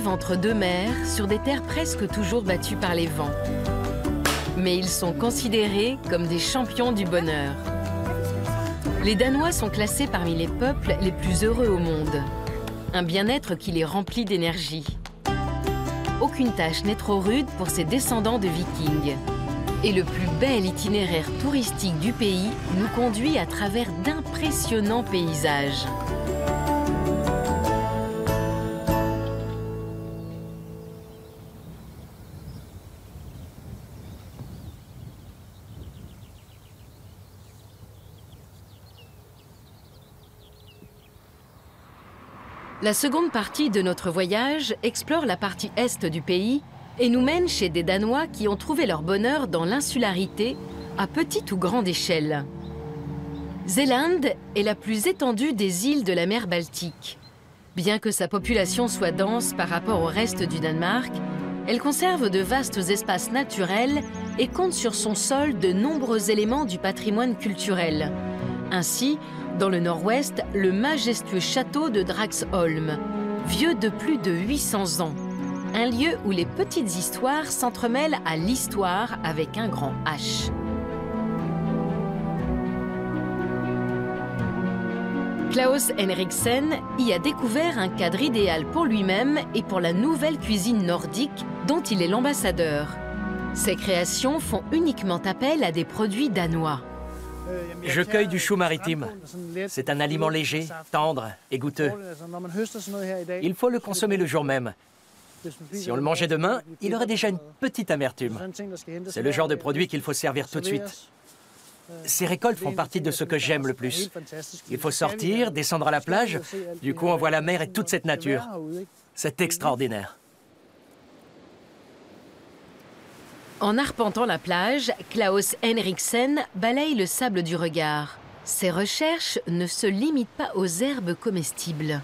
vivent entre deux mers, sur des terres presque toujours battues par les vents. Mais ils sont considérés comme des champions du bonheur. Les Danois sont classés parmi les peuples les plus heureux au monde. Un bien-être qui les remplit d'énergie. Aucune tâche n'est trop rude pour ces descendants de Vikings. Et le plus bel itinéraire touristique du pays nous conduit à travers d'impressionnants paysages. La seconde partie de notre voyage explore la partie est du pays et nous mène chez des Danois qui ont trouvé leur bonheur dans l'insularité à petite ou grande échelle. Zeeland est la plus étendue des îles de la mer Baltique. Bien que sa population soit dense par rapport au reste du Danemark, elle conserve de vastes espaces naturels et compte sur son sol de nombreux éléments du patrimoine culturel. Ainsi, dans le nord-ouest, le majestueux château de Draxholm, vieux de plus de 800 ans. Un lieu où les petites histoires s'entremêlent à l'histoire avec un grand H. Claus Henriksen y a découvert un cadre idéal pour lui-même et pour la nouvelle cuisine nordique dont il est l'ambassadeur. Ses créations font uniquement appel à des produits danois. Je cueille du chou maritime. C'est un aliment léger, tendre et goûteux. Il faut le consommer le jour même. Si on le mangeait demain, il aurait déjà une petite amertume. C'est le genre de produit qu'il faut servir tout de suite. Ces récoltes font partie de ce que j'aime le plus. Il faut sortir, descendre à la plage. Du coup, on voit la mer et toute cette nature. C'est extraordinaire. En arpentant la plage, Claus Henriksen balaye le sable du regard. Ses recherches ne se limitent pas aux herbes comestibles.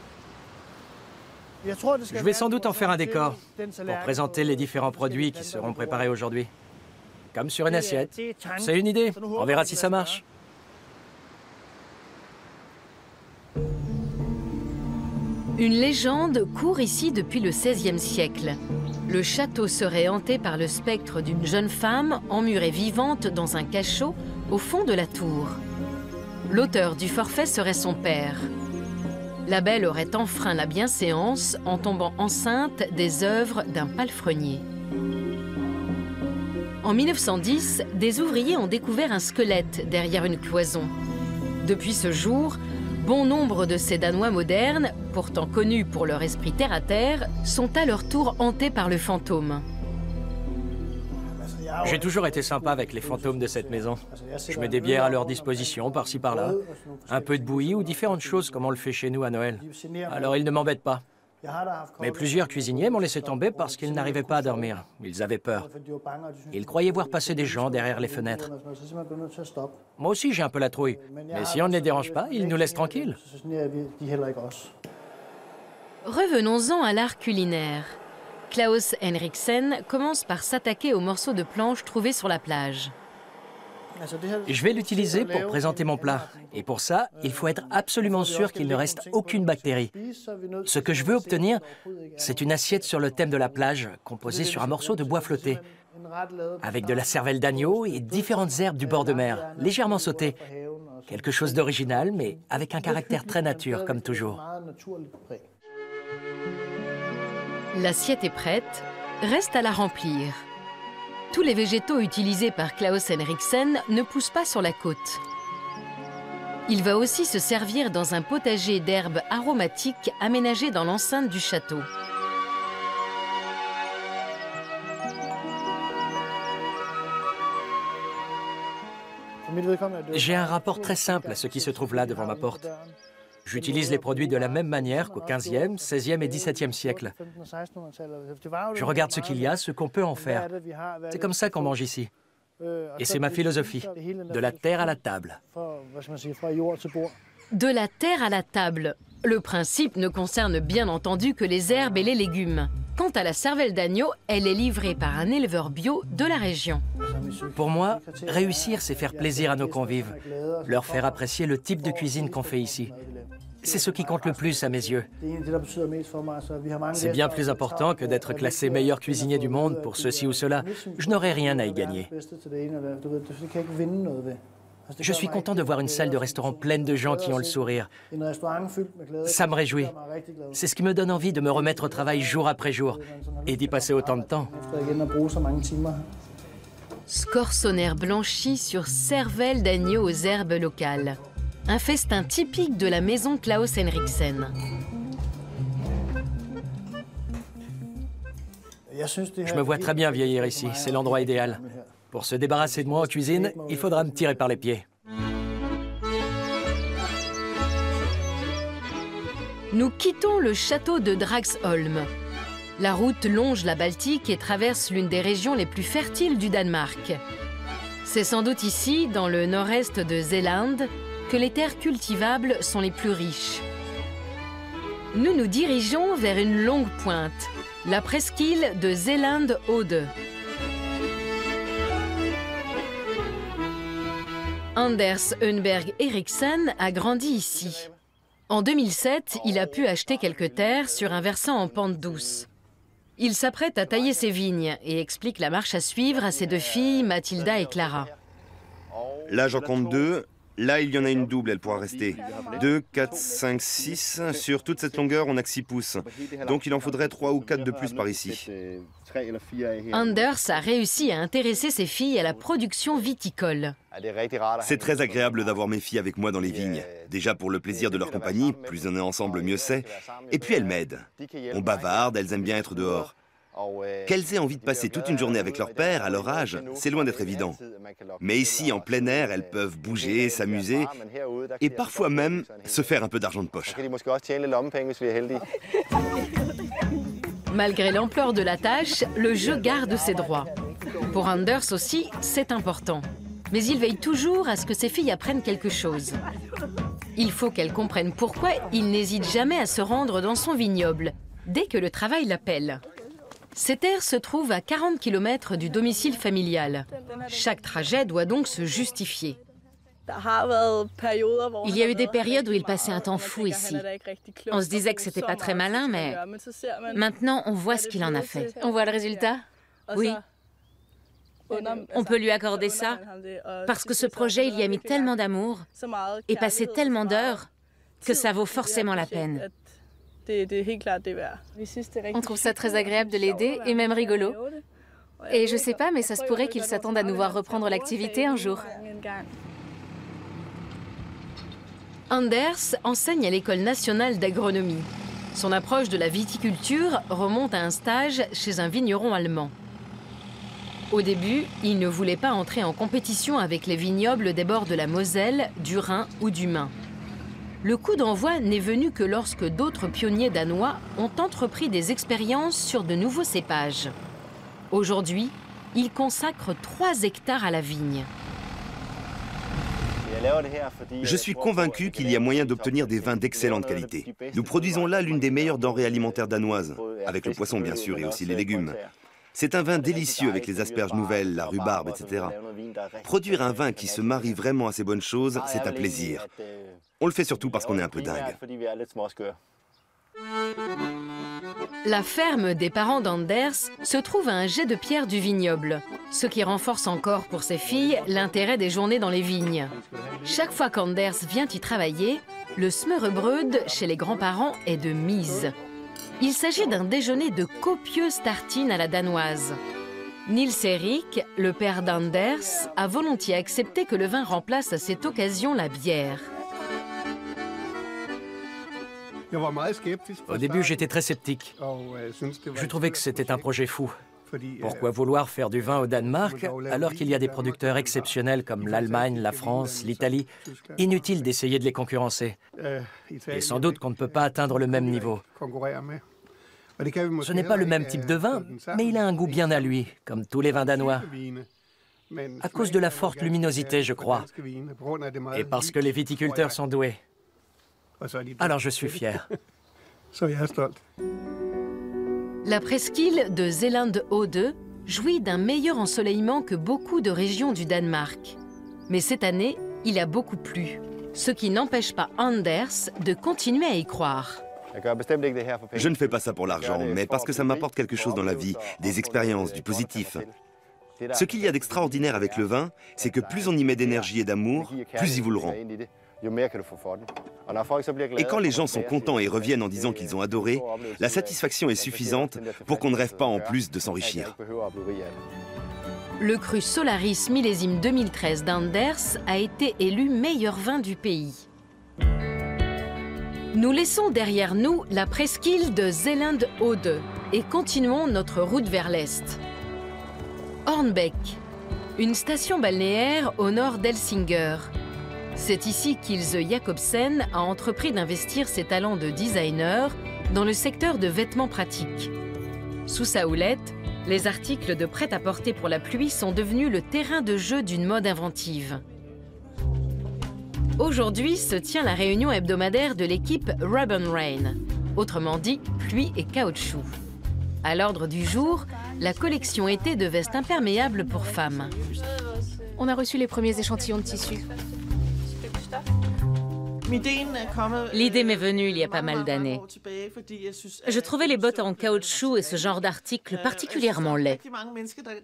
Je vais sans doute en faire un décor pour présenter les différents produits qui seront préparés aujourd'hui. Comme sur une assiette. C'est une idée. On verra si ça marche. Une légende court ici depuis le XVIe siècle. Le château serait hanté par le spectre d'une jeune femme emmurée vivante dans un cachot au fond de la tour. L'auteur du forfait serait son père. La belle aurait enfreint la bienséance en tombant enceinte des œuvres d'un palefrenier. En 1910, des ouvriers ont découvert un squelette derrière une cloison. Depuis ce jour, bon nombre de ces Danois modernes, pourtant connus pour leur esprit terre-à-terre, sont à leur tour hantés par le fantôme. J'ai toujours été sympa avec les fantômes de cette maison. Je mets des bières à leur disposition, par-ci par-là. Un peu de bouillie ou différentes choses comme on le fait chez nous à Noël. Alors ils ne m'embêtent pas. Mais plusieurs cuisiniers m'ont laissé tomber parce qu'ils n'arrivaient pas à dormir. Ils avaient peur. Ils croyaient voir passer des gens derrière les fenêtres. Moi aussi, j'ai un peu la trouille. Mais si on ne les dérange pas, ils nous laissent tranquilles. Revenons-en à l'art culinaire. Claus Henriksen commence par s'attaquer aux morceaux de planche trouvés sur la plage. Je vais l'utiliser pour présenter mon plat. Et pour ça, il faut être absolument sûr qu'il ne reste aucune bactérie. Ce que je veux obtenir, c'est une assiette sur le thème de la plage, composée sur un morceau de bois flotté, avec de la cervelle d'agneau et différentes herbes du bord de mer, légèrement sautées. Quelque chose d'original, mais avec un caractère très nature, comme toujours. L'assiette est prête, reste à la remplir. Tous les végétaux utilisés par Claus Henriksen ne poussent pas sur la côte. Il va aussi se servir dans un potager d'herbes aromatiques aménagé dans l'enceinte du château. J'ai un rapport très simple à ce qui se trouve là devant ma porte. J'utilise les produits de la même manière qu'au XVe, XVIe et XVIIe siècle. Je regarde ce qu'il y a, ce qu'on peut en faire. C'est comme ça qu'on mange ici. Et c'est ma philosophie. De la terre à la table. De la terre à la table. Le principe ne concerne bien entendu que les herbes et les légumes. Quant à la cervelle d'agneau, elle est livrée par un éleveur bio de la région. Pour moi, réussir, c'est faire plaisir à nos convives. Leur faire apprécier le type de cuisine qu'on fait ici. c'est ce qui compte le plus à mes yeux. C'est bien plus important que d'être classé meilleur cuisinier du monde pour ceci ou cela. Je n'aurais rien à y gagner. Je suis content de voir une salle de restaurant pleine de gens qui ont le sourire. Ça me réjouit. C'est ce qui me donne envie de me remettre au travail jour après jour et d'y passer autant de temps. Scorsonner blanchi sur cervelle d'agneau aux herbes locales. Un festin typique de la maison Claus Henriksen. Je me vois très bien vieillir ici, c'est l'endroit idéal. Pour se débarrasser de moi en cuisine, il faudra me tirer par les pieds. Nous quittons le château de Dragsholm. La route longe la Baltique et traverse l'une des régions les plus fertiles du Danemark. C'est sans doute ici, dans le nord-est de Zeeland, que les terres cultivables sont les plus riches. Nous nous dirigeons vers une longue pointe, la presqu'île de Zeeland-Ode. Anders Önberg Eriksen a grandi ici. En 2007, il a pu acheter quelques terres sur un versant en pente douce. Il s'apprête à tailler ses vignes et explique la marche à suivre à ses deux filles, Mathilda et Clara. Là, j'en compte 2. Là, il y en a une double, elle pourra rester. 2, 4, 5, 6. Sur toute cette longueur, on n'a que 6 pouces. Donc, il en faudrait 3 ou 4 de plus par ici. Anders a réussi à intéresser ses filles à la production viticole. C'est très agréable d'avoir mes filles avec moi dans les vignes. Déjà pour le plaisir de leur compagnie, plus on est ensemble, mieux c'est. Et puis elles m'aident. On bavarde, elles aiment bien être dehors. Qu'elles aient envie de passer toute une journée avec leur père, à leur âge, c'est loin d'être évident. Mais ici, en plein air, elles peuvent bouger, s'amuser et parfois même se faire un peu d'argent de poche. Malgré l'ampleur de la tâche, le jeu garde ses droits. Pour Anders aussi, c'est important. Mais il veille toujours à ce que ses filles apprennent quelque chose. Il faut qu'elles comprennent pourquoi il n'hésite jamais à se rendre dans son vignoble, dès que le travail l'appelle. Ces terres se trouvent à 40 km du domicile familial. Chaque trajet doit donc se justifier. Il y a eu des périodes où il passait un temps fou ici. On se disait que c'était pas très malin, mais maintenant on voit ce qu'il en a fait. On voit le résultat? Oui. On peut lui accorder ça, parce que ce projet, il y a mis tellement d'amour et passé tellement d'heures que ça vaut forcément la peine. On trouve ça très agréable de l'aider et même rigolo. Et je sais pas, mais ça se pourrait qu'il s'attende à nous voir reprendre l'activité un jour. Anders enseigne à l'École nationale d'agronomie. Son approche de la viticulture remonte à un stage chez un vigneron allemand. Au début, il ne voulait pas entrer en compétition avec les vignobles des bords de la Moselle, du Rhin ou du Main. Le coup d'envoi n'est venu que lorsque d'autres pionniers danois ont entrepris des expériences sur de nouveaux cépages. Aujourd'hui, il consacre 3 hectares à la vigne. Je suis convaincu qu'il y a moyen d'obtenir des vins d'excellente qualité. Nous produisons là l'une des meilleures denrées alimentaires danoises, avec le poisson bien sûr et aussi les légumes. C'est un vin délicieux avec les asperges nouvelles, la rhubarbe, etc. Produire un vin qui se marie vraiment à ces bonnes choses, c'est un plaisir. On le fait surtout parce qu'on est un peu dingue. La ferme des parents d'Anders se trouve à un jet de pierre du vignoble, ce qui renforce encore pour ses filles l'intérêt des journées dans les vignes. Chaque fois qu'Anders vient y travailler, le smørrebrød chez les grands-parents est de mise. Il s'agit d'un déjeuner de copieuses tartines à la danoise. Nils Erik, le père d'Anders, a volontiers accepté que le vin remplace à cette occasion la bière. Au début, j'étais très sceptique. Je trouvais que c'était un projet fou. Pourquoi vouloir faire du vin au Danemark alors qu'il y a des producteurs exceptionnels comme l'Allemagne, la France, l'Italie? Inutile d'essayer de les concurrencer. Et sans doute qu'on ne peut pas atteindre le même niveau. Ce n'est pas le même type de vin, mais il a un goût bien à lui, comme tous les vins danois. À cause de la forte luminosité, je crois. Et parce que les viticulteurs sont doués. Alors je suis fier. La presqu'île de Zeeland-Ode jouit d'un meilleur ensoleillement que beaucoup de régions du Danemark. Mais cette année, il a beaucoup plu. ce qui n'empêche pas Anders de continuer à y croire. Je ne fais pas ça pour l'argent, mais parce que ça m'apporte quelque chose dans la vie, des expériences, du positif. Ce qu'il y a d'extraordinaire avec le vin, c'est que plus on y met d'énergie et d'amour, plus ils vous le rend. Et quand les gens sont contents et reviennent en disant qu'ils ont adoré, la satisfaction est suffisante pour qu'on ne rêve pas en plus de s'enrichir. Le cru Solaris millésime 2013 d'Anders a été élu meilleur vin du pays. Nous laissons derrière nous la presqu'île de Zeeland-Ode et continuons notre route vers l'est. Hornbeck, une station balnéaire au nord d'Helsinger. C'est ici qu'Ilse Jacobsen a entrepris d'investir ses talents de designer dans le secteur de vêtements pratiques. Sous sa houlette, les articles de prêt-à-porter pour la pluie sont devenus le terrain de jeu d'une mode inventive. Aujourd'hui se tient la réunion hebdomadaire de l'équipe Rub and Rain, autrement dit pluie et caoutchouc. À l'ordre du jour, la collection été de vestes imperméables pour femmes. On a reçu les premiers échantillons de tissu. L'idée m'est venue il y a pas mal d'années. Je trouvais les bottes en caoutchouc et ce genre d'articles particulièrement laids.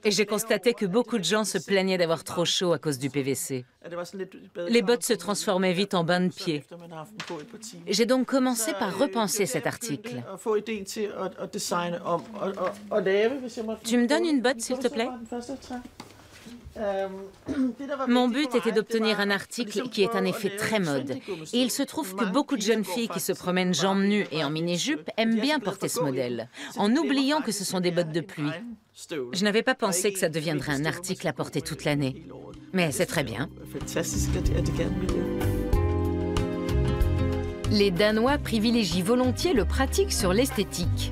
Et j'ai constaté que beaucoup de gens se plaignaient d'avoir trop chaud à cause du PVC. Les bottes se transformaient vite en bain de pied. J'ai donc commencé par repenser cet article. Tu me donnes une botte, s'il te plaît ? Mon but était d'obtenir un article qui ait un effet très mode. Et il se trouve que beaucoup de jeunes filles qui se promènent jambes nues et en mini-jupe aiment bien porter ce modèle, en oubliant que ce sont des bottes de pluie. Je n'avais pas pensé que ça deviendrait un article à porter toute l'année. Mais c'est très bien. Les Danois privilégient volontiers le pratique sur l'esthétique.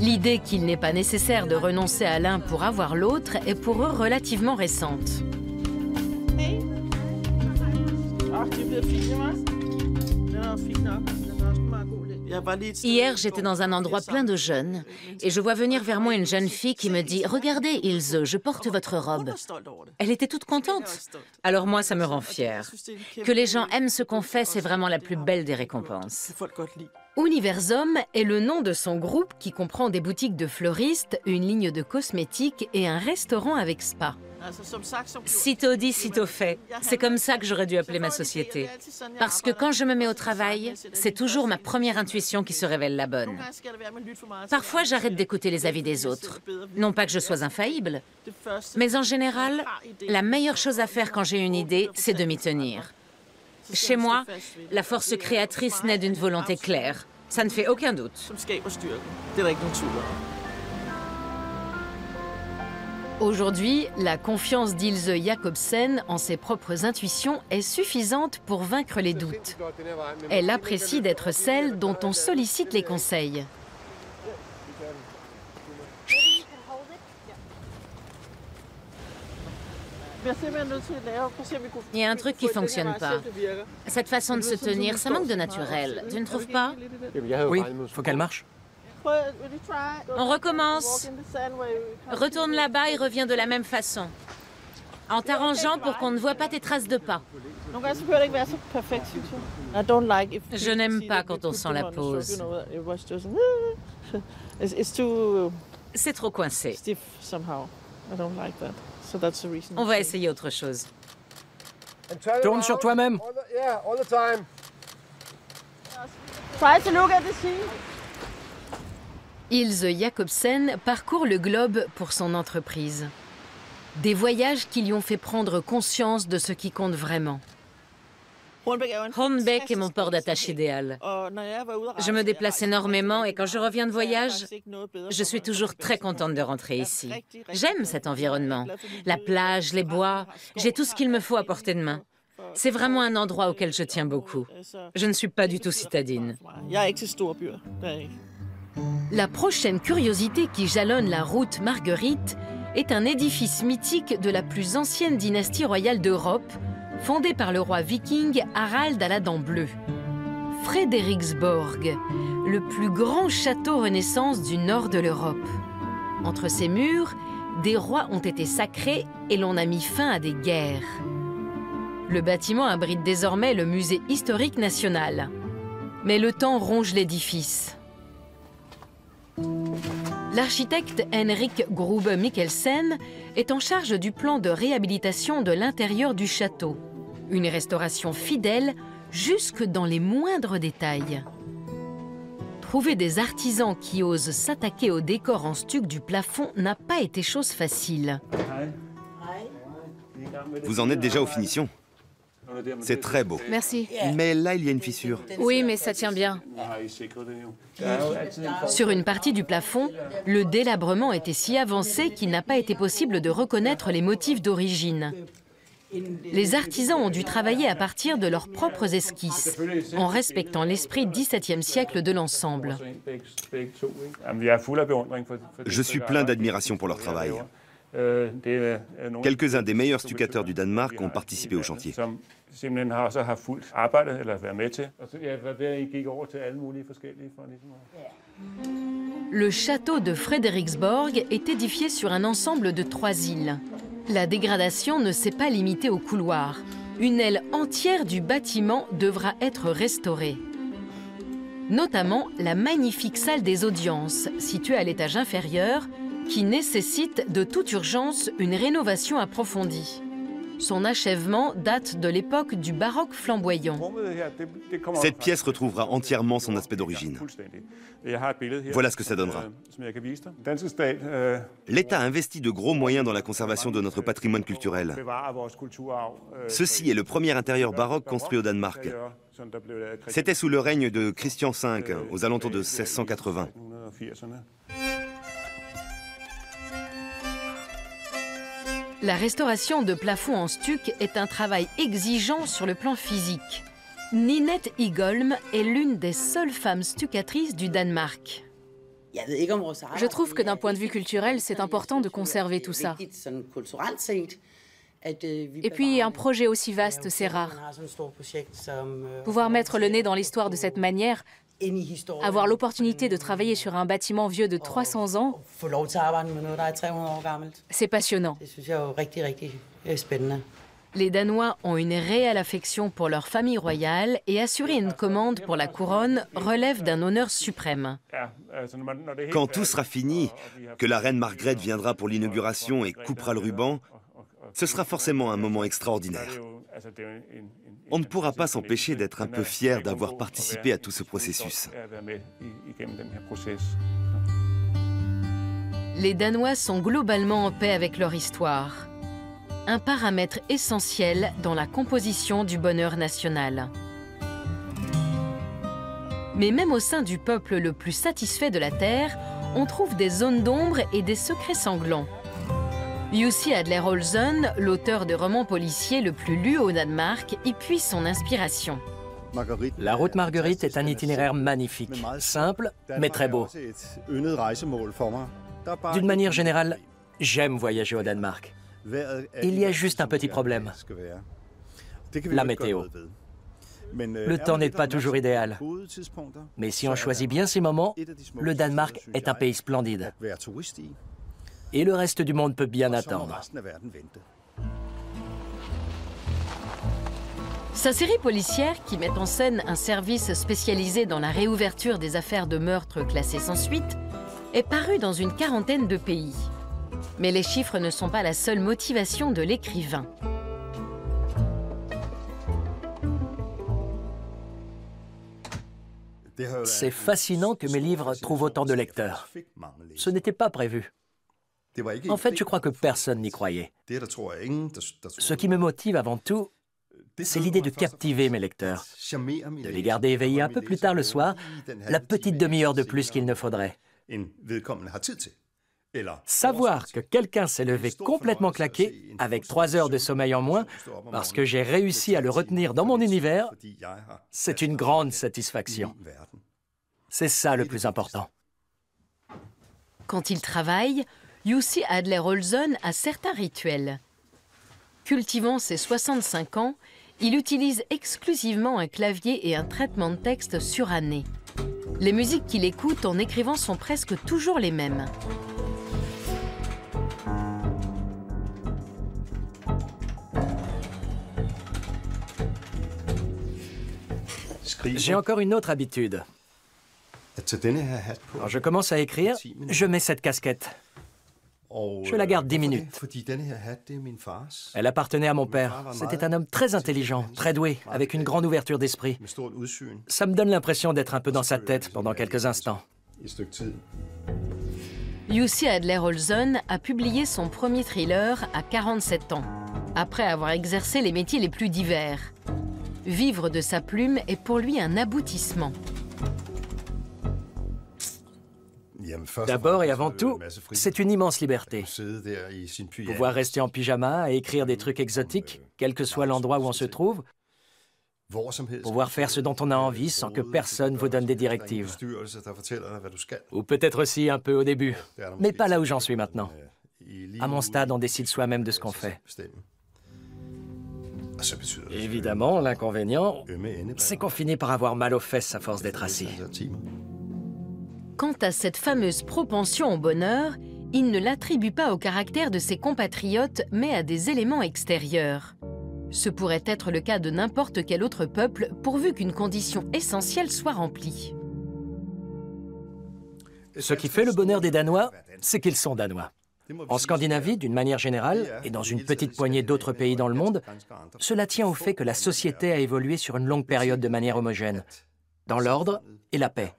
L'idée qu'il n'est pas nécessaire de renoncer à l'un pour avoir l'autre est pour eux relativement récente. Hier, j'étais dans un endroit plein de jeunes et je vois venir vers moi une jeune fille qui me dit « Regardez, Ilse, je porte votre robe ». Elle était toute contente. Alors moi, ça me rend fière. Que les gens aiment ce qu'on fait, c'est vraiment la plus belle des récompenses. Universum est le nom de son groupe qui comprend des boutiques de fleuristes, une ligne de cosmétiques et un restaurant avec spa. Sitôt dit, sitôt fait. C'est comme ça que j'aurais dû appeler ma société. Parce que quand je me mets au travail, c'est toujours ma première intuition qui se révèle la bonne. Parfois, j'arrête d'écouter les avis des autres. Non pas que je sois infaillible, mais en général, la meilleure chose à faire quand j'ai une idée, c'est de m'y tenir. Chez moi, la force créatrice naît d'une volonté claire. Ça ne fait aucun doute. Aujourd'hui, la confiance d'Ilse Jacobsen en ses propres intuitions est suffisante pour vaincre les doutes. Elle apprécie d'être celle dont on sollicite les conseils. Il y a un truc qui ne fonctionne pas. Cette façon de se tenir, ça manque de naturel. Tu ne trouves pas? Oui, faut qu'elle marche. On recommence. Retourne là-bas et reviens de la même façon. En t'arrangeant pour qu'on ne voit pas tes traces de pas. Je n'aime pas quand on sent la pause. C'est trop coincé. On va essayer autre chose. Tourne sur toi-même. Ilse Jacobsen parcourt le globe pour son entreprise. Des voyages qui lui ont fait prendre conscience de ce qui compte vraiment. Hornbeck est mon port d'attache idéal. Je me déplace énormément et quand je reviens de voyage, je suis toujours très contente de rentrer ici. J'aime cet environnement. La plage, les bois, j'ai tout ce qu'il me faut à portée de main. C'est vraiment un endroit auquel je tiens beaucoup. Je ne suis pas du tout citadine. La prochaine curiosité qui jalonne la route Marguerite est un édifice mythique de la plus ancienne dynastie royale d'Europe, fondé par le roi viking Harald à la dent bleue. Frederiksborg, le plus grand château Renaissance du nord de l'Europe. Entre ses murs, des rois ont été sacrés et l'on a mis fin à des guerres. Le bâtiment abrite désormais le musée historique national. Mais le temps ronge l'édifice. L'architecte Henrik Grube Mikkelsen est en charge du plan de réhabilitation de l'intérieur du château. Une restauration fidèle jusque dans les moindres détails. Trouver des artisans qui osent s'attaquer au décor en stuc du plafond n'a pas été chose facile. Vous en êtes déjà aux finitions? C'est très beau. Merci. Mais là, il y a une fissure. Oui, mais ça tient bien. Sur une partie du plafond, le délabrement était si avancé qu'il n'a pas été possible de reconnaître les motifs d'origine. Les artisans ont dû travailler à partir de leurs propres esquisses, en respectant l'esprit XVIIe siècle de l'ensemble. Je suis plein d'admiration pour leur travail. Quelques-uns des meilleurs stucateurs du Danemark ont participé au chantier. Le château de Frederiksborg est édifié sur un ensemble de 3 îles. La dégradation ne s'est pas limitée aux couloirs. Une aile entière du bâtiment devra être restaurée. Notamment la magnifique salle des audiences, située à l'étage inférieur, qui nécessite de toute urgence une rénovation approfondie. Son achèvement date de l'époque du baroque flamboyant. Cette pièce retrouvera entièrement son aspect d'origine. Voilà ce que ça donnera. L'État investit de gros moyens dans la conservation de notre patrimoine culturel. Ceci est le premier intérieur baroque construit au Danemark. C'était sous le règne de Christian V, aux alentours de 1680. La restauration de plafonds en stuc est un travail exigeant sur le plan physique. Ninette Igholm est l'une des seules femmes stucatrices du Danemark. Je trouve que d'un point de vue culturel, c'est important de conserver tout ça. Et puis, un projet aussi vaste, c'est rare. Pouvoir mettre le nez dans l'histoire de cette manière, avoir l'opportunité de travailler sur un bâtiment vieux de 300 ans, c'est passionnant. Les Danois ont une réelle affection pour leur famille royale et assurer une commande pour la couronne relève d'un honneur suprême. Quand tout sera fini, que la reine Margrethe viendra pour l'inauguration et coupera le ruban, ce sera forcément un moment extraordinaire. On ne pourra pas s'empêcher d'être un peu fier d'avoir participé à tout ce processus. Les Danois sont globalement en paix avec leur histoire. Un paramètre essentiel dans la composition du bonheur national. Mais même au sein du peuple le plus satisfait de la Terre, on trouve des zones d'ombre et des secrets sanglants. Jussi Adler-Olsen, l'auteur de romans policiers le plus lu au Danemark, y puise son inspiration. La route Marguerite est un itinéraire magnifique, simple, mais très beau. D'une manière générale, j'aime voyager au Danemark. Il y a juste un petit problème. La météo. Le temps n'est pas toujours idéal. Mais si on choisit bien ses moments, le Danemark est un pays splendide. Et le reste du monde peut bien attendre. Sa série policière, qui met en scène un service spécialisé dans la réouverture des affaires de meurtre classées sans suite, est parue dans une 40aine de pays. Mais les chiffres ne sont pas la seule motivation de l'écrivain. C'est fascinant que mes livres trouvent autant de lecteurs. Ce n'était pas prévu. En fait, je crois que personne n'y croyait. Ce qui me motive avant tout, c'est l'idée de captiver mes lecteurs, de les garder éveillés un peu plus tard le soir, la petite demi-heure de plus qu'il ne faudrait. Savoir que quelqu'un s'est levé complètement claqué, avec 3 heures de sommeil en moins, parce que j'ai réussi à le retenir dans mon univers, c'est une grande satisfaction. C'est ça le plus important. Quand il travaille, Jussi Adler-Olsen a certains rituels. Cultivant ses 65 ans, il utilise exclusivement un clavier et un traitement de texte suranné. Les musiques qu'il écoute en écrivant sont presque toujours les mêmes. J'ai encore une autre habitude. Quand je commence à écrire, je mets cette casquette. Je la garde 10 minutes. Elle appartenait à mon père. C'était un homme très intelligent, très doué, avec une grande ouverture d'esprit. Ça me donne l'impression d'être un peu dans sa tête pendant quelques instants. Jussi Adler-Olsen a publié son premier thriller à 47 ans, après avoir exercé les métiers les plus divers. Vivre de sa plume est pour lui un aboutissement. D'abord et avant tout, c'est une immense liberté. Pouvoir rester en pyjama et écrire des trucs exotiques, quel que soit l'endroit où on se trouve. Pouvoir faire ce dont on a envie sans que personne vous donne des directives. Ou peut-être aussi un peu au début, mais pas là où j'en suis maintenant. À mon stade, on décide soi-même de ce qu'on fait. Évidemment, l'inconvénient, c'est qu'on finit par avoir mal aux fesses à force d'être assis. Quant à cette fameuse propension au bonheur, il ne l'attribue pas au caractère de ses compatriotes, mais à des éléments extérieurs. Ce pourrait être le cas de n'importe quel autre peuple, pourvu qu'une condition essentielle soit remplie. Ce qui fait le bonheur des Danois, c'est qu'ils sont Danois. En Scandinavie, d'une manière générale, et dans une petite poignée d'autres pays dans le monde, cela tient au fait que la société a évolué sur une longue période de manière homogène, dans l'ordre et la paix.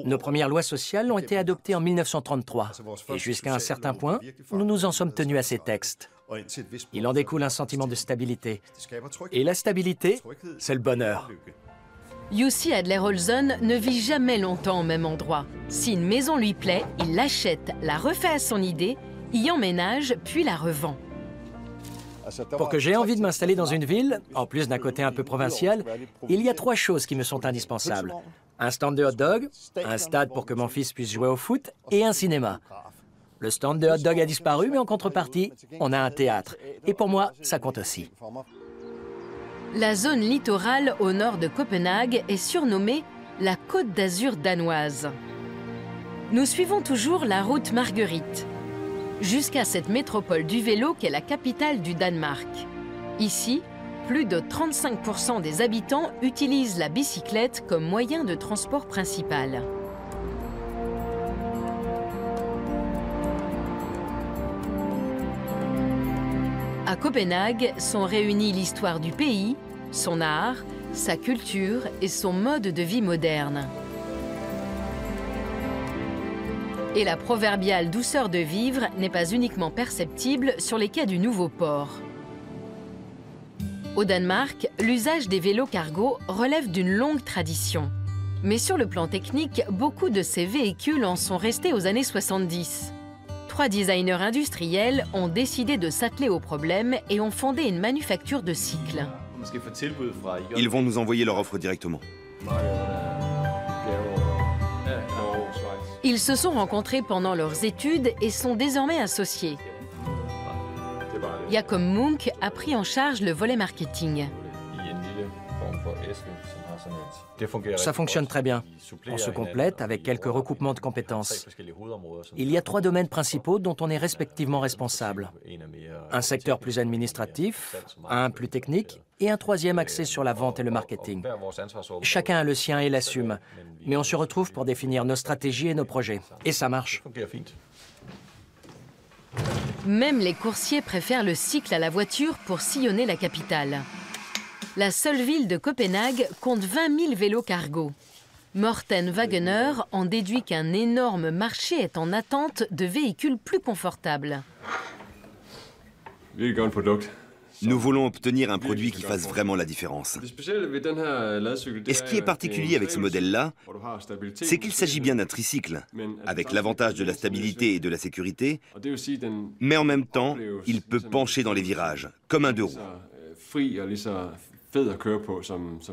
Nos premières lois sociales ont été adoptées en 1933, et jusqu'à un certain point, nous nous en sommes tenus à ces textes. Il en découle un sentiment de stabilité. Et la stabilité, c'est le bonheur. Jussi Adler-Olsen ne vit jamais longtemps au même endroit. Si une maison lui plaît, il l'achète, la refait à son idée, y emménage, puis la revend. Pour que j'aie envie de m'installer dans une ville, en plus d'un côté un peu provincial, il y a 3 choses qui me sont indispensables. Un stand de hot-dog, un stade pour que mon fils puisse jouer au foot et un cinéma. Le stand de hot-dog a disparu, mais en contrepartie, on a un théâtre. Et pour moi, ça compte aussi. La zone littorale au nord de Copenhague est surnommée la Côte d'Azur danoise. Nous suivons toujours la route Marguerite, jusqu'à cette métropole du vélo qu'est la capitale du Danemark. Ici, plus de 35% des habitants utilisent la bicyclette comme moyen de transport principal. À Copenhague sont réunis l'histoire du pays, son art, sa culture et son mode de vie moderne. Et la proverbiale douceur de vivre n'est pas uniquement perceptible sur les quais du nouveau port. Au Danemark, l'usage des vélos cargo relève d'une longue tradition. Mais sur le plan technique, beaucoup de ces véhicules en sont restés aux années 70. 3 designers industriels ont décidé de s'atteler au problème et ont fondé une manufacture de cycles. Ils vont nous envoyer leur offre directement. Ils se sont rencontrés pendant leurs études et sont désormais associés. Jacob Munk a pris en charge le volet marketing. Ça fonctionne très bien. On se complète avec quelques recoupements de compétences. Il y a 3 domaines principaux dont on est respectivement responsable. Un secteur plus administratif, un plus technique et un 3e axé sur la vente et le marketing. Chacun a le sien et l'assume, mais on se retrouve pour définir nos stratégies et nos projets. Et ça marche. Même les coursiers préfèrent le cycle à la voiture pour sillonner la capitale. La seule ville de Copenhague compte 20 000 vélos cargo. Morten Wagener en déduit qu'un énorme marché est en attente de véhicules plus confortables. Nous voulons obtenir un produit qui fasse vraiment la différence. Et ce qui est particulier avec ce modèle-là, c'est qu'il s'agit bien d'un tricycle, avec l'avantage de la stabilité et de la sécurité, mais en même temps, il peut pencher dans les virages, comme un 2 roues.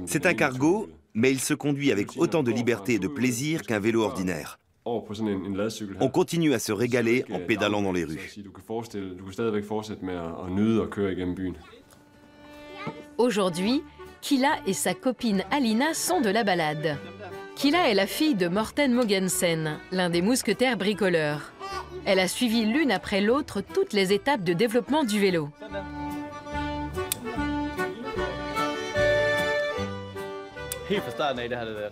C'est un cargo, mais il se conduit avec autant de liberté et de plaisir qu'un vélo ordinaire. On continue à se régaler en pédalant dans les rues. Aujourd'hui, Kila et sa copine Alina sont de la balade. Kila est la fille de Morten Mogensen, l'un des mousquetaires bricoleurs. Elle a suivi l'une après l'autre toutes les étapes de développement du vélo.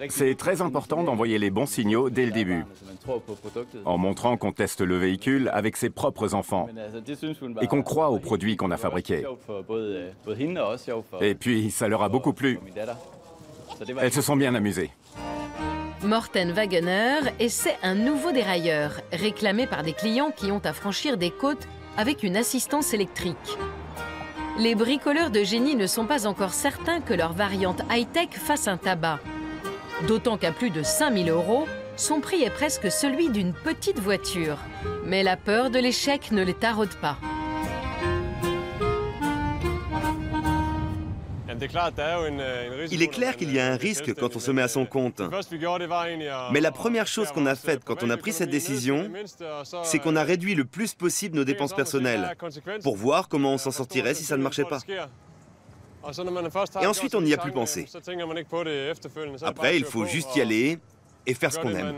C'est très important d'envoyer les bons signaux dès le début, en montrant qu'on teste le véhicule avec ses propres enfants et qu'on croit aux produits qu'on a fabriqués. Et puis, ça leur a beaucoup plu. Elles se sont bien amusées. Morten Wagener essaie un nouveau dérailleur, réclamé par des clients qui ont à franchir des côtes avec une assistance électrique. Les bricoleurs de génie ne sont pas encore certains que leur variante high-tech fasse un tabac. D'autant qu'à plus de 5 000 €, son prix est presque celui d'une petite voiture. Mais la peur de l'échec ne les taraude pas. Il est clair qu'il y a un risque quand on se met à son compte. Mais la première chose qu'on a faite quand on a pris cette décision, c'est qu'on a réduit le plus possible nos dépenses personnelles pour voir comment on s'en sortirait si ça ne marchait pas. Et ensuite, on n'y a plus pensé. Après, il faut juste y aller et faire ce qu'on aime.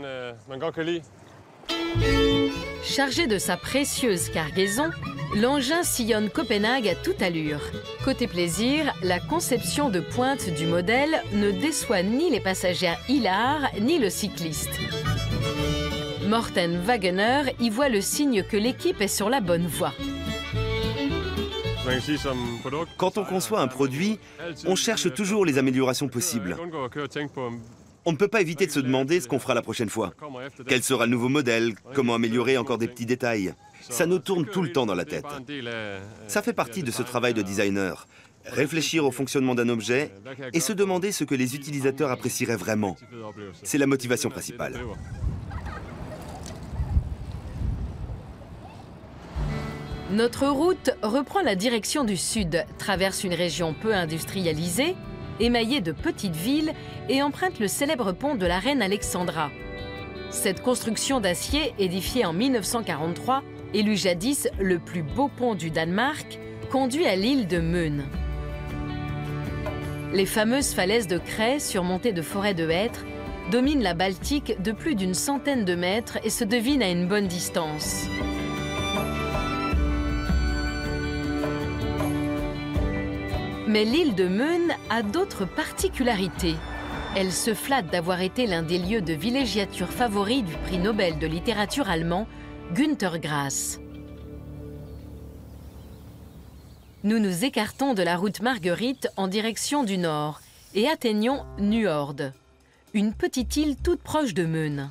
Chargé de sa précieuse cargaison, l'engin sillonne Copenhague à toute allure. Côté plaisir, la conception de pointe du modèle ne déçoit ni les passagères hilars ni le cycliste. Morten Wagener y voit le signe que l'équipe est sur la bonne voie. Quand on conçoit un produit, on cherche toujours les améliorations possibles. On ne peut pas éviter de se demander ce qu'on fera la prochaine fois. Quel sera le nouveau modèle? Comment améliorer encore des petits détails? Ça nous tourne tout le temps dans la tête. Ça fait partie de ce travail de designer. Réfléchir au fonctionnement d'un objet et se demander ce que les utilisateurs apprécieraient vraiment. C'est la motivation principale. Notre route reprend la direction du sud, traverse une région peu industrialisée, émaillée de petites villes et emprunte le célèbre pont de la reine Alexandra. Cette construction d'acier, édifiée en 1943, élu jadis le plus beau pont du Danemark, conduit à l'île de Møn. Les fameuses falaises de craie surmontées de forêts de hêtres dominent la Baltique de plus d'une centaine de mètres et se devinent à une bonne distance. Mais l'île de Møn a d'autres particularités. Elle se flatte d'avoir été l'un des lieux de villégiature favoris du prix Nobel de littérature allemand, Günter Grass. Nous nous écartons de la route Marguerite en direction du nord et atteignons Njord, une petite île toute proche de Møn.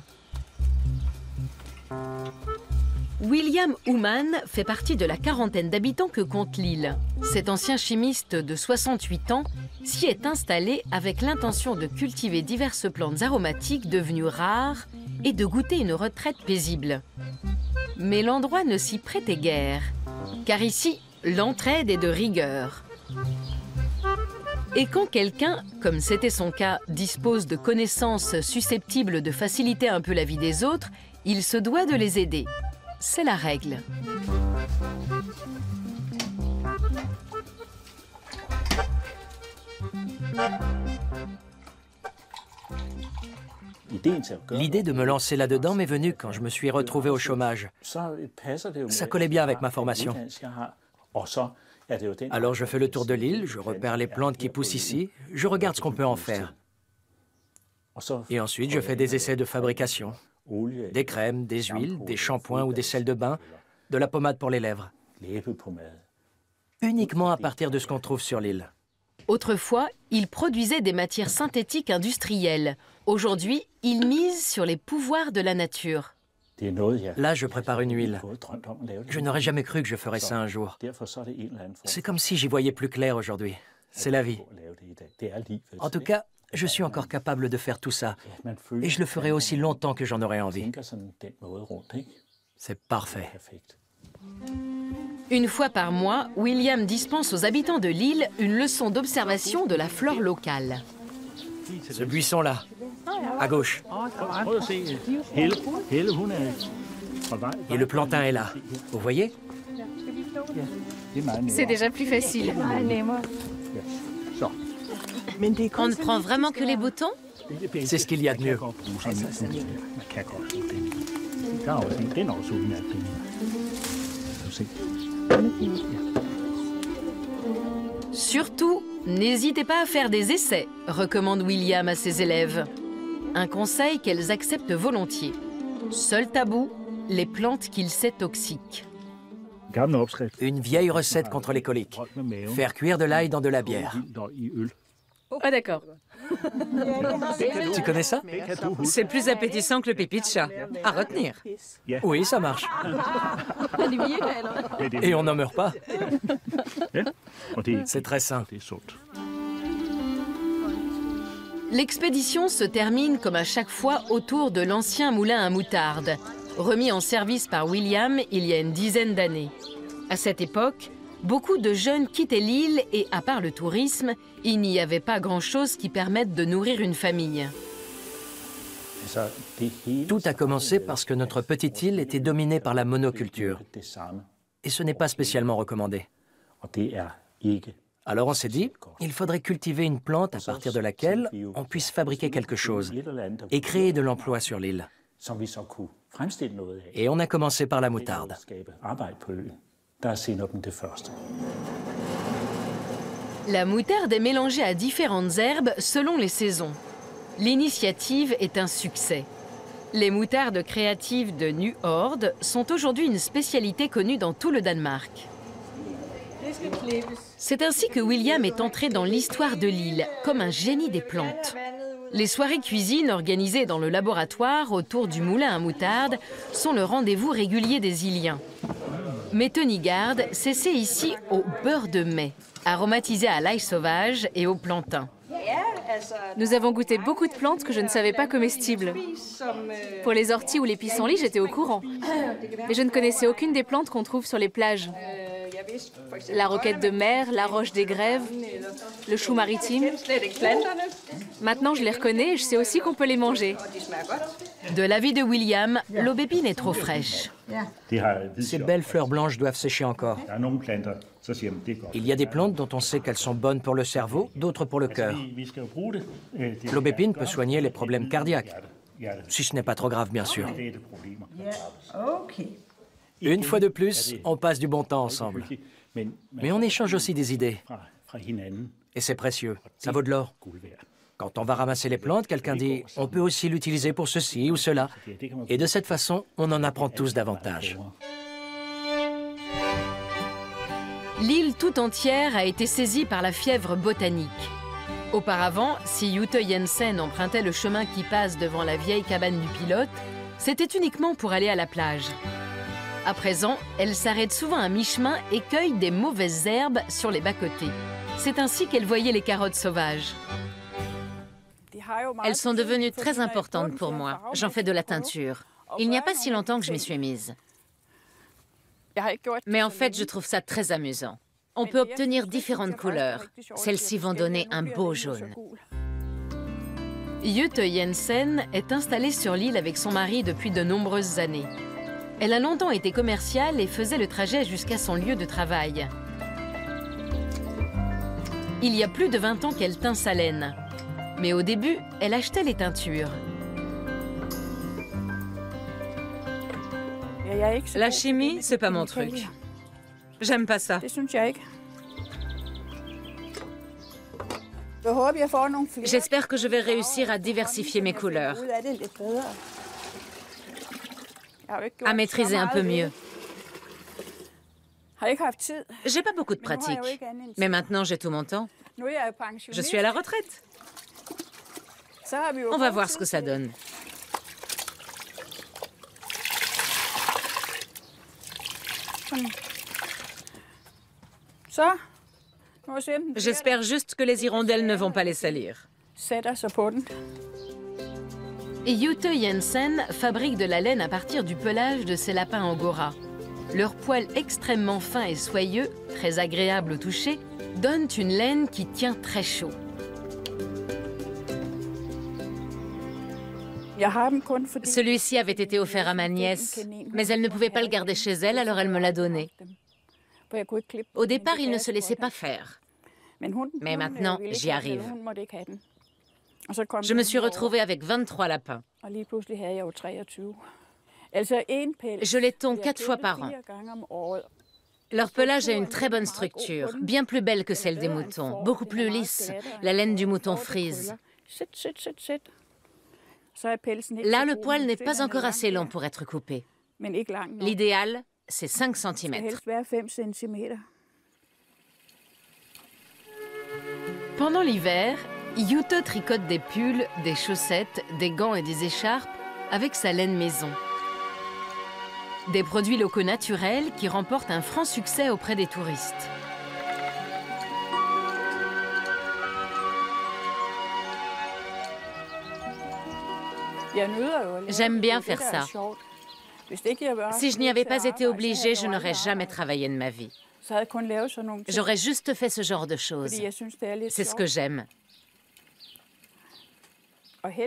William Humann fait partie de la quarantaine d'habitants que compte l'île. Cet ancien chimiste de 68 ans s'y est installé avec l'intention de cultiver diverses plantes aromatiques devenues rares et de goûter une retraite paisible. Mais l'endroit ne s'y prêtait guère, car ici, l'entraide est de rigueur. Et quand quelqu'un, comme c'était son cas, dispose de connaissances susceptibles de faciliter un peu la vie des autres, il se doit de les aider. C'est la règle. L'idée de me lancer là-dedans m'est venue quand je me suis retrouvé au chômage. Ça collait bien avec ma formation. Alors je fais le tour de l'île, je repère les plantes qui poussent ici, je regarde ce qu'on peut en faire. Et ensuite, je fais des essais de fabrication. Des crèmes, des huiles, des shampoings ou des sels de bain, de la pommade pour les lèvres. Uniquement à partir de ce qu'on trouve sur l'île. Autrefois, il produisait des matières synthétiques industrielles. Aujourd'hui, il mise sur les pouvoirs de la nature. Là, je prépare une huile. Je n'aurais jamais cru que je ferais ça un jour. C'est comme si j'y voyais plus clair aujourd'hui. C'est la vie. En tout cas, je suis encore capable de faire tout ça. Et je le ferai aussi longtemps que j'en aurai envie. C'est parfait. Une fois par mois, William dispense aux habitants de l'île une leçon d'observation de la flore locale. Ce buisson-là, à gauche. Et le plantain est là. Vous voyez? C'est déjà plus facile. On ne prend vraiment que les boutons? C'est ce qu'il y a de mieux. Surtout, N'hésitez pas à faire des essais, recommande William à ses élèves. Un conseil qu'elles acceptent volontiers. Seul tabou, les plantes qu'il sait toxiques. Une vieille recette contre les coliques. Faire cuire de l'ail dans de la bière. Ah d'accord. Tu connais ça? C'est plus appétissant que le pipi de chat. À retenir. Oui, ça marche. Et on n'en meurt pas. C'est très sain. L'expédition se termine comme à chaque fois autour de l'ancien moulin à moutarde, remis en service par William il y a une dizaine d'années. À cette époque, beaucoup de jeunes quittaient l'île et, à part le tourisme, il n'y avait pas grand-chose qui permette de nourrir une famille. Tout a commencé parce que notre petite île était dominée par la monoculture. Et ce n'est pas spécialement recommandé. Alors on s'est dit, il faudrait cultiver une plante à partir de laquelle on puisse fabriquer quelque chose et créer de l'emploi sur l'île. Et on a commencé par la moutarde. La moutarde est mélangée à différentes herbes selon les saisons. L'initiative est un succès. Les moutardes créatives de Nyord sont aujourd'hui une spécialité connue dans tout le Danemark. C'est ainsi que William est entré dans l'histoire de l'île, comme un génie des plantes. Les soirées cuisine organisées dans le laboratoire autour du moulin à moutarde sont le rendez-vous régulier des Iliens. Mettenigard s'essaie ici au beurre de mai, aromatisé à l'ail sauvage et au plantain. Nous avons goûté beaucoup de plantes que je ne savais pas comestibles. Pour les orties ou les pissenlits, j'étais au courant. Mais je ne connaissais aucune des plantes qu'on trouve sur les plages. La roquette de mer, la roche des grèves, le chou maritime. Maintenant, je les reconnais et je sais aussi qu'on peut les manger. De l'avis de William, l'aubépine est trop fraîche. Ces belles fleurs blanches doivent sécher encore. Il y a des plantes dont on sait qu'elles sont bonnes pour le cerveau, d'autres pour le cœur. L'aubépine peut soigner les problèmes cardiaques, si ce n'est pas trop grave, bien sûr. Une fois de plus, on passe du bon temps ensemble. Mais on échange aussi des idées. Et c'est précieux, ça vaut de l'or. Quand on va ramasser les plantes, quelqu'un dit « on peut aussi l'utiliser pour ceci ou cela ». Et de cette façon, on en apprend tous davantage. L'île tout entière a été saisie par la fièvre botanique. Auparavant, si Jute Jensen empruntait le chemin qui passe devant la vieille cabane du pilote, c'était uniquement pour aller à la plage. À présent, elle s'arrête souvent à mi-chemin et cueille des mauvaises herbes sur les bas-côtés. C'est ainsi qu'elle voyait les carottes sauvages. Elles sont devenues très importantes pour moi. J'en fais de la teinture. Il n'y a pas si longtemps que je m'y suis mise. Mais en fait, je trouve ça très amusant. On peut obtenir différentes couleurs. Celles-ci vont donner un beau jaune. Jute Jensen est installée sur l'île avec son mari depuis de nombreuses années. Elle a longtemps été commerciale et faisait le trajet jusqu'à son lieu de travail. Il y a plus de 20 ans qu'elle teint sa laine. Mais au début, elle achetait les teintures. La chimie, c'est pas mon truc. J'aime pas ça. J'espère que je vais réussir à diversifier mes couleurs, à maîtriser un peu mieux. J'ai pas beaucoup de pratique, mais maintenant j'ai tout mon temps. Je suis à la retraite. On va voir ce que ça donne. J'espère juste que les hirondelles ne vont pas les salir. Jute Jensen fabrique de la laine à partir du pelage de ses lapins angora. Leurs poils extrêmement fins et soyeux, très agréables au toucher, donnent une laine qui tient très chaud. Celui-ci avait été offert à ma nièce, mais elle ne pouvait pas le garder chez elle, alors elle me l'a donné. Au départ, il ne se laissait pas faire. Mais maintenant, j'y arrive. Je me suis retrouvée avec 23 lapins. Je les tonds 4 fois par an. Leur pelage a une très bonne structure, bien plus belle que celle des moutons, beaucoup plus lisse. La laine du mouton frise. Là, le poil n'est pas encore assez long pour être coupé. L'idéal, c'est 5 cm. Pendant l'hiver, Jute tricote des pulls, des chaussettes, des gants et des écharpes avec sa laine maison. Des produits locaux naturels qui remportent un franc succès auprès des touristes. J'aime bien faire ça. Si je n'y avais pas été obligée, je n'aurais jamais travaillé de ma vie. J'aurais juste fait ce genre de choses. C'est ce que j'aime.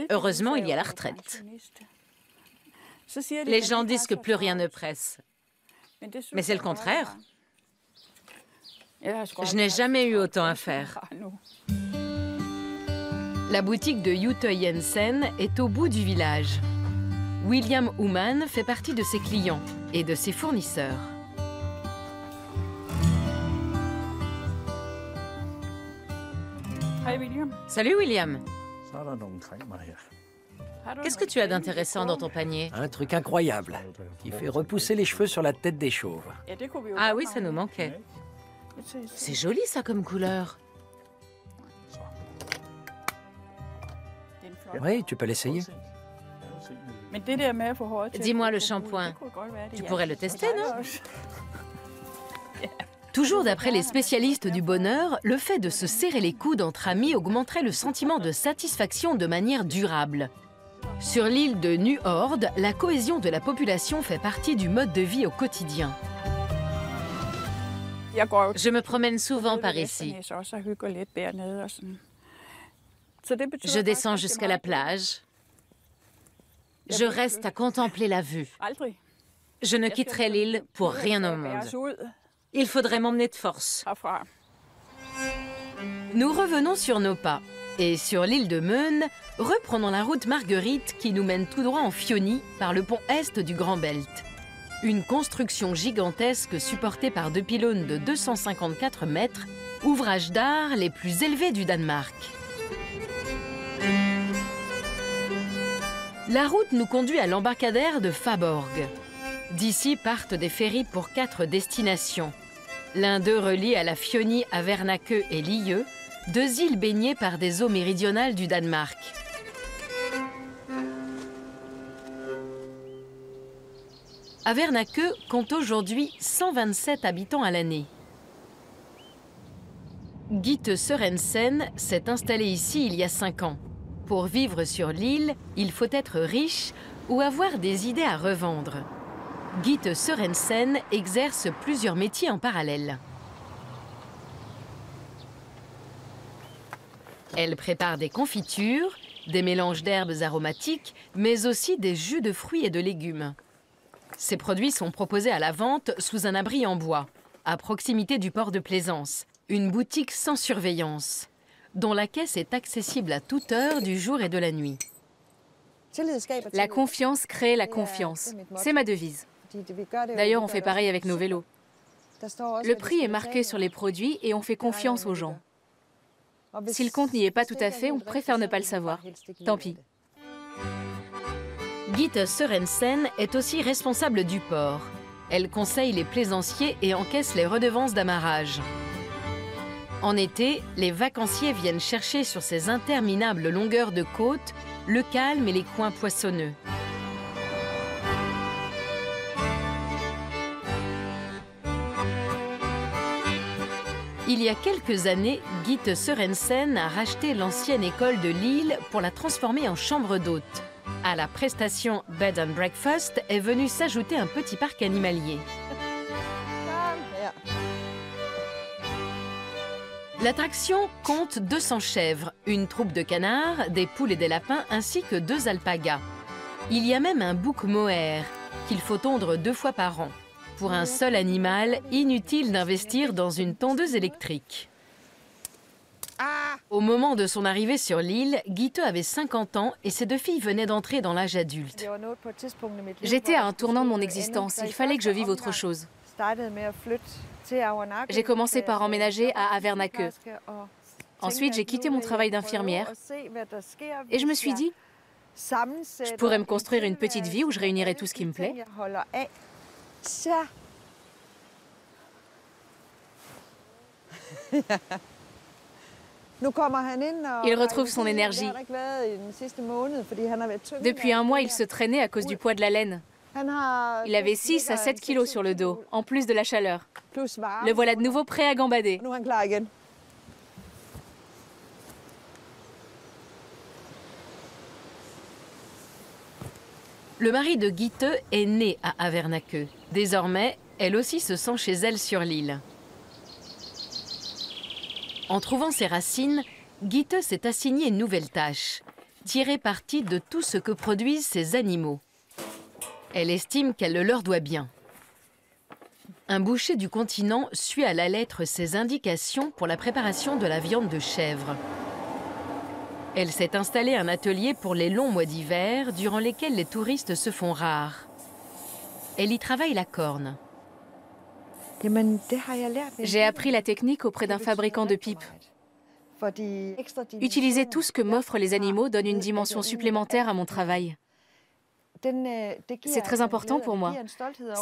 Heureusement, il y a la retraite. Les gens disent que plus rien ne presse. Mais c'est le contraire. Je n'ai jamais eu autant à faire. La boutique de Jute Jensen est au bout du village. William Human fait partie de ses clients et de ses fournisseurs. Salut William. Qu'est-ce que tu as d'intéressant dans ton panier? Un truc incroyable, qui fait repousser les cheveux sur la tête des chauves. Ah oui, ça nous manquait. C'est joli ça comme couleur. Oui, tu peux l'essayer. Dis-moi le shampoing. Tu pourrais le tester, non? Toujours d'après les spécialistes du bonheur, le fait de se serrer les coudes entre amis augmenterait le sentiment de satisfaction de manière durable. Sur l'île de Nuord, la cohésion de la population fait partie du mode de vie au quotidien. Je me promène souvent par ici. Je descends jusqu'à la plage. Je reste à contempler la vue. Je ne quitterai l'île pour rien au monde. Il faudrait m'emmener de force. Nous revenons sur nos pas. Et sur l'île de Meun, reprenons la route Marguerite qui nous mène tout droit en Fionie par le pont est du Grand Belt. Une construction gigantesque supportée par 2 pylônes de 254 mètres, ouvrage d'art les plus élevés du Danemark. La route nous conduit à l'embarcadère de Faborg. D'ici partent des ferries pour 4 destinations. L'un d'eux relie à la Fionie à Vernakeu et Lieu, 2 îles baignées par des eaux méridionales du Danemark. Vernakeu compte aujourd'hui 127 habitants à l'année. Gitte Sørensen s'est installé ici il y a 5 ans. Pour vivre sur l'île, il faut être riche ou avoir des idées à revendre. Gitte Sørensen exerce plusieurs métiers en parallèle. Elle prépare des confitures, des mélanges d'herbes aromatiques, mais aussi des jus de fruits et de légumes. Ces produits sont proposés à la vente sous un abri en bois, à proximité du port de Plaisance, une boutique sans surveillance, dont la caisse est accessible à toute heure du jour et de la nuit. La confiance crée la confiance. C'est ma devise. D'ailleurs, on fait pareil avec nos vélos. Le prix est marqué sur les produits et on fait confiance aux gens. Si le compte n'y est pas tout à fait, on préfère ne pas le savoir. Tant pis. Gitte Sørensen est aussi responsable du port. Elle conseille les plaisanciers et encaisse les redevances d'amarrage. En été, les vacanciers viennent chercher sur ces interminables longueurs de côte le calme et les coins poissonneux. Il y a quelques années, Gitte Sørensen a racheté l'ancienne école de Lille pour la transformer en chambre d'hôte. À la prestation Bed and Breakfast est venu s'ajouter un petit parc animalier. L'attraction compte 200 chèvres, une troupe de canards, des poules et des lapins ainsi que 2 alpagas. Il y a même un bouc mohair qu'il faut tondre 2 fois par an. Pour un seul animal, inutile d'investir dans une tondeuse électrique. Au moment de son arrivée sur l'île, Gitte avait 50 ans et ses 2 filles venaient d'entrer dans l'âge adulte. J'étais à un tournant de mon existence. Il fallait que je vive autre chose. J'ai commencé par emménager à Avernakø. Ensuite, j'ai quitté mon travail d'infirmière et je me suis dit, je pourrais me construire une petite vie où je réunirais tout ce qui me plaît. Il retrouve son énergie. Depuis un mois, il se traînait à cause du poids de la laine. Il avait 6 à 7 kilos sur le dos, en plus de la chaleur. Le voilà de nouveau prêt à gambader. Le mari de Gitte est né à Avernakø. Désormais, elle aussi se sent chez elle sur l'île. En trouvant ses racines, Gitte s'est assigné une nouvelle tâche, tirer parti de tout ce que produisent ces animaux. Elle estime qu'elle le leur doit bien. Un boucher du continent suit à la lettre ses indications pour la préparation de la viande de chèvre. Elle s'est installée un atelier pour les longs mois d'hiver, durant lesquels les touristes se font rares. Elle y travaille la corne. J'ai appris la technique auprès d'un fabricant de pipes. Utiliser tout ce que m'offrent les animaux donne une dimension supplémentaire à mon travail. C'est très important pour moi.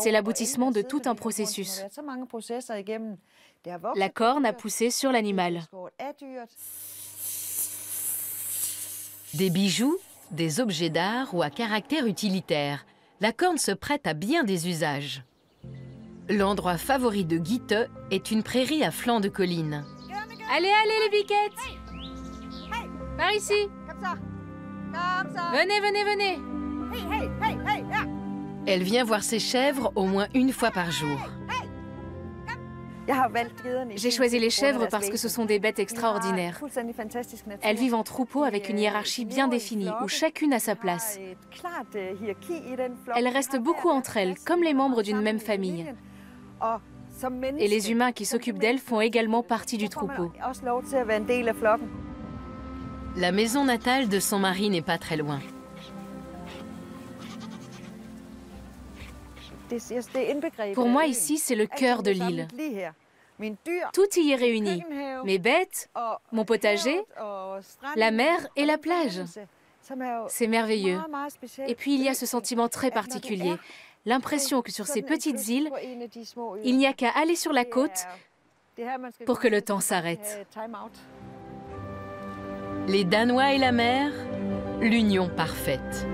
C'est l'aboutissement de tout un processus. La corne a poussé sur l'animal. Des bijoux, des objets d'art ou à caractère utilitaire, la corne se prête à bien des usages. L'endroit favori de Gitte est une prairie à flanc de colline. Allez, allez les biquettes! Par ici! Venez, venez, venez! Elle vient voir ses chèvres au moins une fois par jour. J'ai choisi les chèvres parce que ce sont des bêtes extraordinaires. Elles vivent en troupeau avec une hiérarchie bien définie, où chacune a sa place. Elles restent beaucoup entre elles, comme les membres d'une même famille. Et les humains qui s'occupent d'elles font également partie du troupeau. La maison natale de son mari n'est pas très loin. Pour moi, ici, c'est le cœur de l'île. Tout y est réuni. Mes bêtes, mon potager, la mer et la plage. C'est merveilleux. Et puis, il y a ce sentiment très particulier. L'impression que sur ces petites îles, il n'y a qu'à aller sur la côte pour que le temps s'arrête. Les Danois et la mer, l'union parfaite.